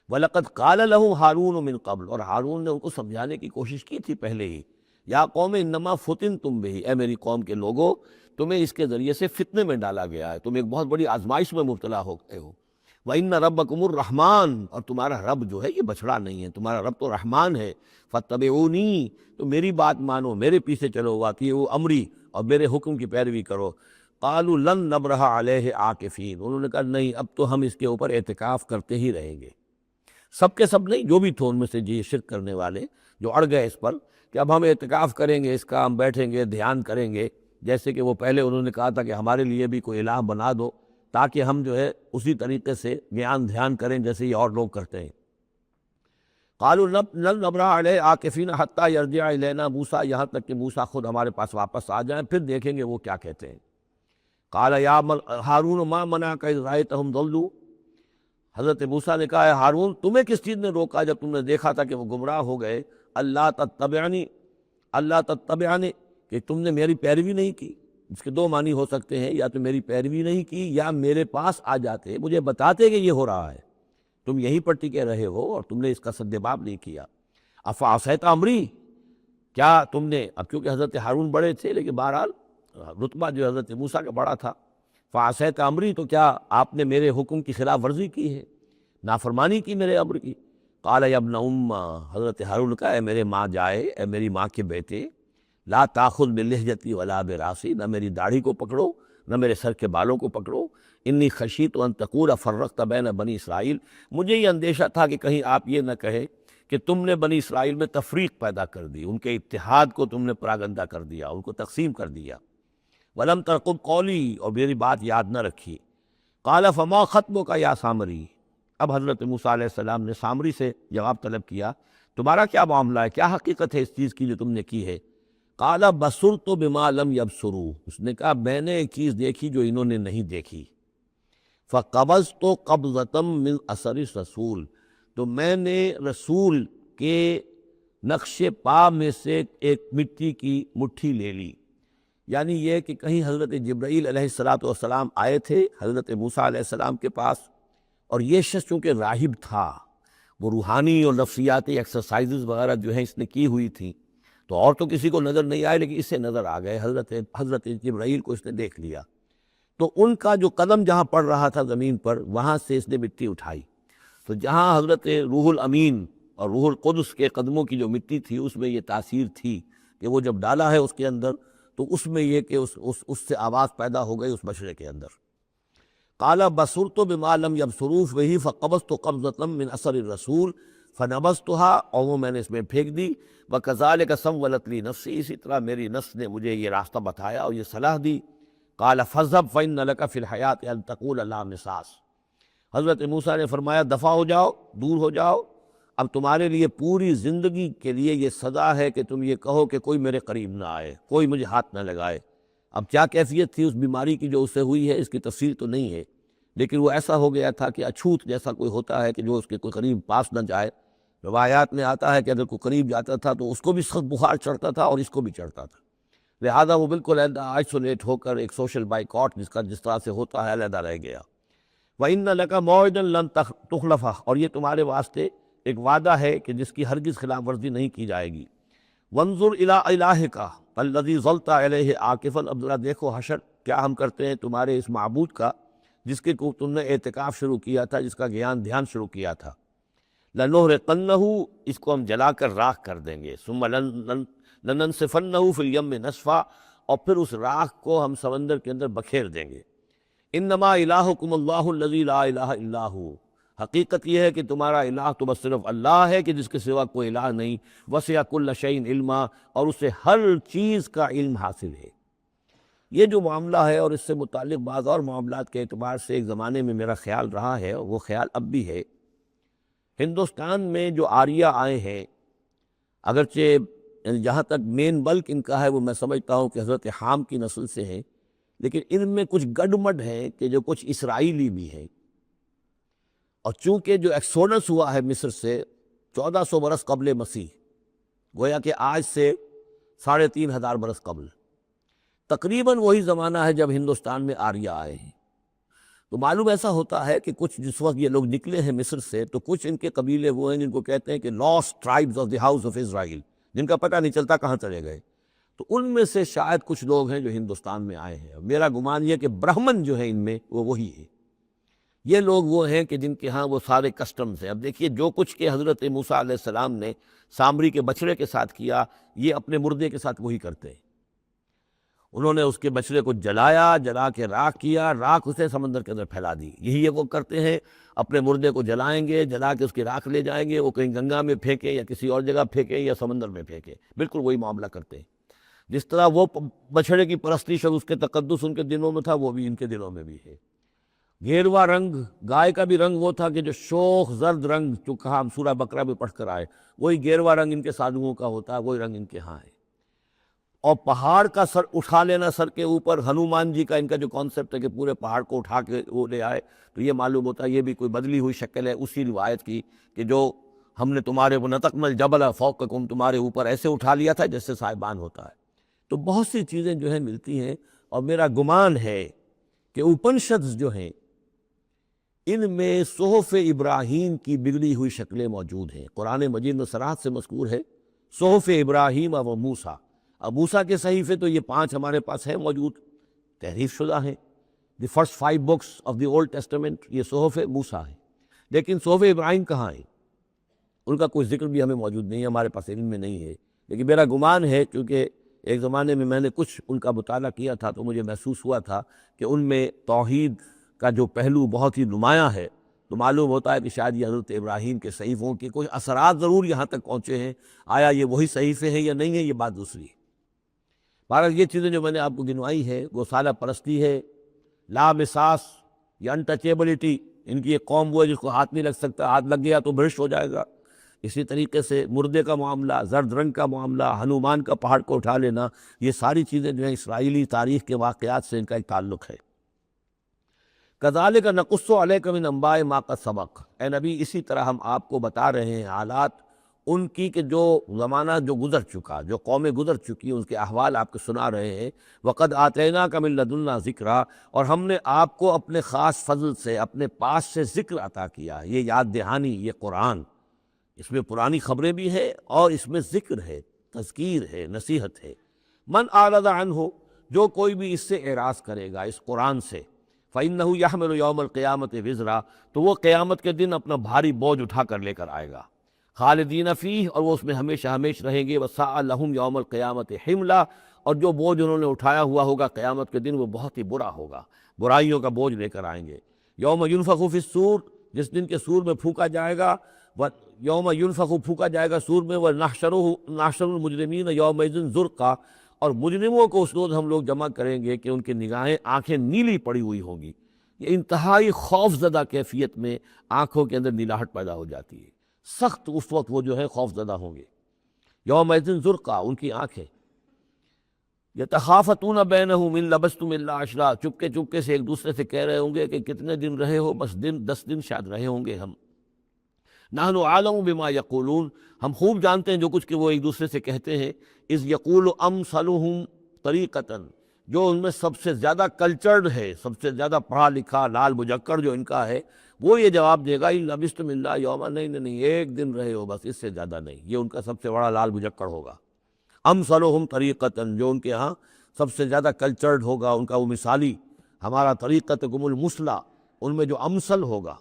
وَلَقَدْ قَالَ لَهُمْ هَارُونُ مِنْ قَبْلُ، اور ہارون نے ان کو سمجھانے کی کوشش کی تھی پہلے ہی، یا قوم انما فتنتم بہ، اے میری قوم کے لوگو تمہیں اس کے ذریعے سے فتنے میں ڈالا گیا ہے، تم ایک بہت بڑی آزمائش میں مبتلا ہو گئے ہو۔ وَإِنَّ رَبَّكُمُ الرَّحْمَٰنُ، اور تمہارا رب جو ہے یہ بچڑا نہیں ہے، تمہارا رب تو رحمان ہے۔ فَاتَّبِعُونِی، تو میری بات مانو، میرے پیچھے چلو، وَأَطِیعُوا أَمْرِی، اور میرے حکم کی پیروی کرو۔ قَالُوا لَن نَّبْرَحَ عَلَیہِ عَاکِفِینَ، انہوں نے کہا نہیں، اب تو ہم اس کے اوپر اعتکاف کرتے ہی رہیں گے۔ سب کے سب نہیں، جو بھی تھے ان میں سے جی شرک کرنے والے جو اڑ گئے اس پر کہ اب ہم اعتکاف کریں گے، اس کا ہم بیٹھیں گے، دھیان کریں گے، جیسے کہ وہ پہلے انہوں نے کہا تھا کہ ہمارے لیے بھی کوئی الہ بنا دو تاکہ ہم جو ہے اسی طریقے سے گیان دھیان کریں جیسے یہ اور لوگ کرتے ہیں۔ قالوا لن نبرح علیہ عاکفین حتی یرجع الینا موسیٰ، یہاں تک کہ موسیٰ خود ہمارے پاس واپس آ جائیں، پھر دیکھیں گے وہ کیا کہتے ہیں۔ قال یا ہارون ما منعک اذ رأیتہم ضلوا، حضرت موسیٰ نے کہا ہے ہارون تمہیں کس چیز نے روکا جب تم نے دیکھا تھا کہ وہ گمراہ ہو گئے، اللہ تتبعنی، کہ تم نے میری پیروی نہیں کی۔ اس کے دو معنی ہو سکتے ہیں، یا تو میری پیروی نہیں کی یا میرے پاس آ جاتے مجھے بتاتے کہ یہ ہو رہا ہے، تم یہیں پر ٹکے رہے ہو اور تم نے اس کا سدباب نہیں کیا۔ افعصیت امری، کیا تم نے، اب کیونکہ حضرت ہارون بڑے تھے لیکن بہرحال رتبہ جو حضرت موسیٰ کا بڑا تھا، فعصیت امری، تو کیا آپ نے میرے حکم کی خلاف ورزی کی ہے، نافرمانی کی میرے امر کی۔ قال یا ابن ام، حضرت ہارون کا اے میرے ماں جائے، اے میری ماں کے بیٹے، لا تاخذ بلحیتی ولا براسی، نہ میری داڑھی کو پکڑو نہ میرے سر کے بالوں کو پکڑو، انی خشیت ان تقول فرقت بین بنی اسرائیل، مجھے یہ اندیشہ تھا کہ کہیں آپ یہ نہ کہے کہ تم نے بنی اسرائیل میں تفریق پیدا کر دی، ان کے اتحاد کو تم نے پراگندہ کر دیا، ان کو تقسیم کر دیا۔ ولم ترقب قولی، اور میری بات یاد نہ رکھی۔ قال فما خطبک یا سامری، اب حضرت موسیٰ علیہ السلام نے سامری سے جواب طلب کیا، تمہارا کیا معاملہ ہے، کیا حقیقت ہے اس چیز کی جو تم نے کی ہے۔ قال بصرت بما لم یبصروا، اس نے کہا میں نے ایک چیز دیکھی جو انہوں نے نہیں دیکھی۔ فقبضت قبضۃ من اثر الرسول، تو میں نے رسول کے نقش پا میں سے ایک مٹی کی مٹھی لے لی، یعنی یہ کہ کہیں حضرت جبرائیل علیہ السلام آئے تھے حضرت موسیٰ علیہ السلام کے پاس، اور یہ شخص چونکہ راہب تھا، وہ روحانی اور نفسیاتی ایکسرسائزز وغیرہ جو ہیں اس نے کی ہوئی تھیں، تو اور تو کسی کو نظر نہیں آئے لیکن اس سے نظر آ گئے، حضرت جبرائیل کو اس نے دیکھ لیا، تو ان کا جو قدم جہاں پڑ رہا تھا زمین پر وہاں سے اس نے مٹی اٹھائی، تو جہاں حضرت روح الامین اور روح القدس کے قدموں کی جو مٹی تھی اس میں یہ تاثیر تھی کہ وہ جب ڈالا ہے اس کے اندر تو اس میں یہ کہ اس سے آواز پیدا ہو گئی اس بشرے کے اندر۔ قال بصرت بما لم يبصروا به فقبضت قبضة من اثر الرسول فنبذتها، اور وہ میں نے اس میں پھینک دی۔ وكذلك سولت لي نفسی، اسی طرح میری نفس نے مجھے یہ راستہ بتایا اور یہ صلاح دی۔ قال فاذهب فإن لك في الحياة أن تقول لا مساس، حضرت موسیٰ نے فرمایا دفع ہو جاؤ، دور ہو جاؤ، اب تمہارے لیے پوری زندگی کے لیے یہ سزا ہے کہ تم یہ کہو کہ کوئی میرے قریب نہ آئے، کوئی مجھے ہاتھ نہ لگائے۔ اب کیا کیفیت تھی اس بیماری کی جو اسے ہوئی ہے اس کی تفصیل تو نہیں ہے، لیکن وہ ایسا ہو گیا تھا کہ اچھوت جیسا کوئی ہوتا ہے کہ جو اس کے کوئی قریب پاس نہ جائے۔ روایات میں آتا ہے کہ اگر کوئی قریب جاتا تھا تو اس کو بھی سخت بخار چڑھتا تھا اور اس کو بھی چڑھتا تھا، لہذا وہ بالکل علیحدہ آئسولیٹ ہو کر ایک سوشل بائیکاٹ جس طرح سے ہوتا ہے علیحدہ رہ گیا۔ وَإِنَّ لَكَ مَوْعِدًا لَن تُخْلَفَهُ، اور یہ تمہارے واسطے ایک وعدہ ہے کہ جس کی ہرگز خلاف ورزی نہیں کی جائے گی۔ وَانظُرْ إِلَىٰ إِلَٰهِكَ الَّذِي ظَلْتَ عَلَيْهِ عَاكِفًا، اب ذرا دیکھو حشر کیا ہم کرتے ہیں تمہارے اس معبود کا جس کے کو تم نے اعتکاف شروع کیا تھا، جس کا گیان دھیان شروع کیا تھا۔ لَنُحْرِقَنَّهُ، اس کو ہم جلا کر راکھ کر دیں گے۔ ثُمَّ لَنَنسِفَنَّهُ فِي الْيَمِّ نَسْفًا، اور پھر اس راکھ کو ہم سمندر کے اندر بکھیر دیں گے۔ انما الہکم اللہ الذی لا الہ الا ہو، حقیقت یہ ہے کہ تمہارا الہ تو بس صرف اللہ ہے کہ جس کے سوا کوئی الہ نہیں۔ وسع کل شیء علما، اور اسے ہر چیز کا علم حاصل ہے۔ یہ جو معاملہ ہے اور اس سے متعلق بعض اور معاملات کے اعتبار سے ایک زمانے میں میرا خیال رہا ہے، وہ خیال اب بھی ہے۔ ہندوستان میں جو آریہ آئے ہیں، اگرچہ جہاں تک مین بلک ان کا ہے وہ میں سمجھتا ہوں کہ حضرت حام کی نسل سے ہیں، لیکن ان میں کچھ گڈمڈ ہیں کہ جو کچھ اسرائیلی بھی ہیں، اور چونکہ جو ایکسوڈس ہوا ہے مصر سے 1400 برس قبل مسیح، گویا کہ آج سے 3500 برس قبل، تقریباً وہی زمانہ ہے جب ہندوستان میں آریہ آئے ہیں۔ تو معلوم ایسا ہوتا ہے کہ کچھ جس وقت یہ لوگ نکلے ہیں مصر سے تو کچھ ان کے قبیلے وہ ہیں جن کو کہتے ہیں کہ last tribes of the house of Israel, جن کا پتہ نہیں چلتا کہاں چلے گئے. تو ان میں سے شاید کچھ لوگ ہیں جو ہندوستان میں آئے ہیں. میرا گمان یہ کہ برہمن جو ہیں ان میں وہ وہی ہے. یہ لوگ وہ ہیں کہ جن کے ہاں وہ سارے کسٹمز ہیں. اب دیکھیے جو کچھ کہ حضرت موسیٰ علیہ السلام نے سامری کے بچڑے کے ساتھ کیا، یہ اپنے مردے کے ساتھ وہی کرتے ہیں. انہوں نے اس کے بچڑے کو جلایا، جلا کے راکھ کیا، راکھ اسے سمندر کے اندر پھیلا دی. یہی وہ کرتے ہیں، اپنے مردے کو جلائیں گے، جلا کے اس کی راکھ لے جائیں گے، وہ کہیں گنگا میں پھینکیں یا کسی اور جگہ پھینکیں یا سمندر میں پھینکیں. بالکل وہی معاملہ کرتے ہیں. جس طرح وہ بچھڑے کی پرستش اور اس کے تقدس ان کے دلوں میں تھا، وہ بھی ان کے دلوں میں بھی ہے. گیروا رنگ، گائے کا بھی رنگ وہ تھا کہ جو شوخ زرد رنگ جو کہا ہم سورہ بقرہ میں پڑھ کر آئے، وہی گیروا رنگ ان کے سادھوؤں کا ہوتا ہے، وہی رنگ ان کے ہاں ہے. اور پہاڑ کا سر اٹھا لینا سر کے اوپر، ہنومان جی کا ان کا جو کانسیپٹ ہے کہ پورے پہاڑ کو اٹھا کے وہ لے آئے، تو یہ معلوم ہوتا ہے یہ بھی کوئی بدلی ہوئی شکل ہے اسی روایت کی کہ جو ہم نے تمہارے وَنَتَقْنَا الْجَبَلَ فَوْقَكُمْ تمہارے اوپر ایسے اٹھا لیا تھا جیسے صاحبان ہوتا ہے. تو بہت سی چیزیں جو ہیں ملتی ہیں. اور میرا گمان ہے کہ اپنشدز جو ہیں ان میں صحف ابراہیم کی بگڑی ہوئی شکلیں موجود ہیں. قرآن مجید میں صراحت سے مذکور ہے صحف ابراہیم و موسیٰ. اب موسیٰ کے صحیفے تو یہ 5 ہمارے پاس ہیں موجود، تحریف شدہ ہیں. The first 5 books of the old testament یہ صحف موسیٰ ہیں. لیکن صحف ابراہیم کہاں ہیں؟ ان کا کوئی ذکر بھی ہمیں موجود نہیں ہے، ہمارے پاس علم میں نہیں ہے. لیکن میرا گمان ہے، چونکہ ایک زمانے میں نے کچھ ان کا مطالعہ کیا تھا تو مجھے محسوس ہوا تھا کہ ان میں توحید کا جو پہلو بہت ہی نمایاں ہے. تو معلوم ہوتا ہے کہ شاید یہ حضرت ابراہیم کے صحیفوں کے کچھ اثرات ضرور یہاں تک پہنچے ہیں. آیا یہ وہی صحیفے ہیں یا نہیں ہیں، یہ بات دوسری ہے. بہرحال یہ چیزیں جو میں نے آپ کو گنوائی ہے وہ سالہ پرستی ہے، لامساس یا انٹچیبلٹی. ان کی ایک قوم وہ ہے جس کو ہاتھ نہیں لگ سکتا، ہاتھ لگ گیا تو برش ہو جائے گا. اسی طریقے سے مردے کا معاملہ، زرد رنگ کا معاملہ، ہنومان کا پہاڑ کو اٹھا لینا، یہ ساری چیزیں جو ہیں اسرائیلی تاریخ کے واقعات سے ان کا ایک تعلق ہے. کذالک نقص علیک من انباء ما قد سبق. اے نبی اسی طرح ہم آپ کو بتا رہے ہیں حالات ان کی کہ جو زمانہ جو گزر چکا، جو قومیں گزر چکی، ان کے احوال آپ کو سنا رہے ہیں. وقد آتیناک من لدنا ذکرا، اور ہم نے آپ کو اپنے خاص فضل سے، اپنے پاس سے ذکر عطا کیا. یہ یاد دہانی، یہ قرآن، اس میں پرانی خبریں بھی ہیں اور اس میں ذکر ہے، تذکیر ہے، نصیحت ہے. من اعرض عنہ، جو کوئی بھی اس سے اعراض کرے گا اس قرآن سے، فإنہ یحمل یوم القیامت وزرا، تو وہ قیامت کے دن اپنا بھاری بوجھ اٹھا کر لے کر آئے گا. خالدین فیہ، اور وہ اس میں ہمیشہ ہمیش رہیں گے. وساء لہم یوم القیامت حملا، اور جو بوجھ انہوں نے اٹھایا ہوا ہوگا قیامت کے دن وہ بہت ہی برا ہوگا، برائیوں کا بوجھ لے کر آئیں گے. یوم ینفخ فی الصور، جس دن کے سور میں پھونکا جائے گا. یوم ینفخ، پھونکا جائے گا سور میں. ونحشر المجرمین یومئذ زرقا، اور مجرموں کو اس روز ہم لوگ جمع کریں گے کہ ان کی نگاہیں، آنکھیں نیلی پڑی ہوئی ہوں گی. یہ انتہائی خوف زدہ کیفیت میں آنکھوں کے اندر نیلاہٹ پیدا ہو جاتی ہے. سخت اس وقت وہ جو ہے خوف زدہ ہوں گے. یومئذ زرقا، ان کی آنکھیں. یتخافتون بینہم ان لبثتم الا عشرا، چپکے چپکے سے ایک دوسرے سے کہہ رہے ہوں گے کہ کتنے دن رہے ہو، بس 10 دن شاید رہے ہوں گے ہم. نحن عالم بما یقولون، ہم خوب جانتے ہیں جو کچھ کہ وہ ایک دوسرے سے کہتے ہیں. اذ یقول امثلہم طریقۃ، جو ان میں سب سے زیادہ کلچرڈ ہے، سب سے زیادہ پڑھا لکھا لال بجکڑ جو ان کا ہے، وہ یہ جواب دے گا ان لبثتم الا یوما، نہیں ایک دن رہے ہو بس، اس سے زیادہ نہیں. یہ ان کا سب سے بڑا لال بجکڑ ہوگا. امثلہم طریقۃ، جو ان کے ہاں سب سے زیادہ کلچرڈ ہوگا، ان کا وہ مثالی. ہمارا طریقتکم المثلی، ان میں جو امثل ہوگا